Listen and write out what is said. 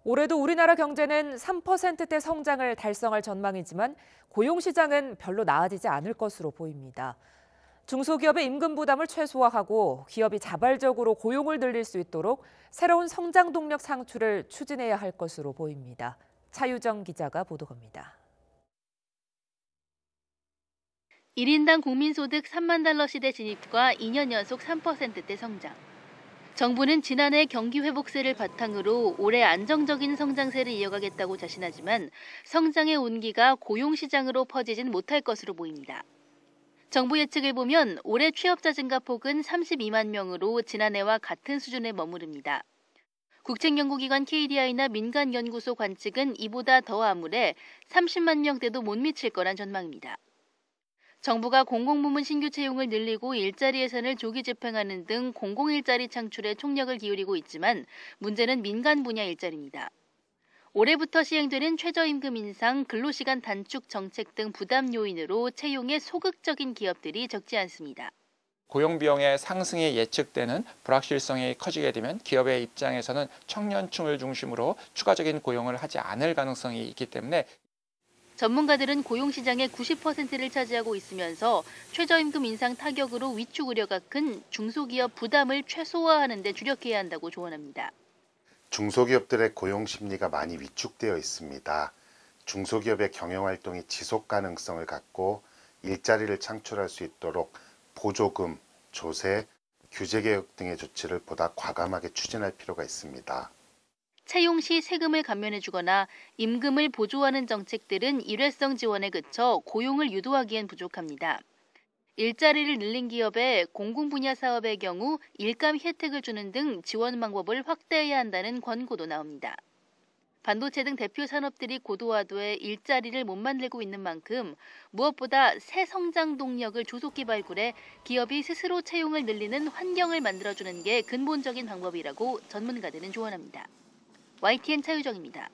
올해도 우리나라 경제는 3%대 성장을 달성할 전망이지만 고용시장은 별로 나아지지 않을 것으로 보입니다. 중소기업의 임금 부담을 최소화하고 기업이 자발적으로 고용을 늘릴 수 있도록 새로운 성장 동력 창출을 추진해야 할 것으로 보입니다. 차유정 기자가 보도합니다. 1인당 국민소득 3만 달러 시대 진입과 2년 연속 3%대 성장. 정부는 지난해 경기 회복세를 바탕으로 올해 안정적인 성장세를 이어가겠다고 자신하지만 성장의 온기가 고용시장으로 퍼지진 못할 것으로 보입니다. 정부 예측을 보면 올해 취업자 증가 폭은 32만 명으로 지난해와 같은 수준에 머무릅니다. 국책연구기관 KDI나 민간연구소 관측은 이보다 더 암울해 30만 명대도 못 미칠 거란 전망입니다. 정부가 공공부문 신규 채용을 늘리고 일자리 예산을 조기 집행하는 등 공공일자리 창출에 총력을 기울이고 있지만 문제는 민간 분야 일자리입니다. 올해부터 시행되는 최저임금 인상, 근로시간 단축 정책 등 부담 요인으로 채용에 소극적인 기업들이 적지 않습니다. 고용 비용의 상승이 예측되는 불확실성이 커지게 되면 기업의 입장에서는 청년층을 중심으로 추가적인 고용을 하지 않을 가능성이 있기 때문에 전문가들은 고용시장의 90%를 차지하고 있으면서 최저임금 인상 타격으로 위축 우려가 큰 중소기업 부담을 최소화하는 데 주력해야 한다고 조언합니다. 중소기업들의 고용 심리가 많이 위축되어 있습니다. 중소기업의 경영활동이 지속 가능성을 갖고 일자리를 창출할 수 있도록 보조금, 조세, 규제개혁 등의 조치를 보다 과감하게 추진할 필요가 있습니다. 채용 시 세금을 감면해주거나 임금을 보조하는 정책들은 일회성 지원에 그쳐 고용을 유도하기엔 부족합니다. 일자리를 늘린 기업에 공공 분야 사업의 경우 일감 혜택을 주는 등 지원 방법을 확대해야 한다는 권고도 나옵니다. 반도체 등 대표 산업들이 고도화돼 일자리를 못 만들고 있는 만큼 무엇보다 새 성장 동력을 조속히 발굴해 기업이 스스로 채용을 늘리는 환경을 만들어주는 게 근본적인 방법이라고 전문가들은 조언합니다. YTN 차유정입니다.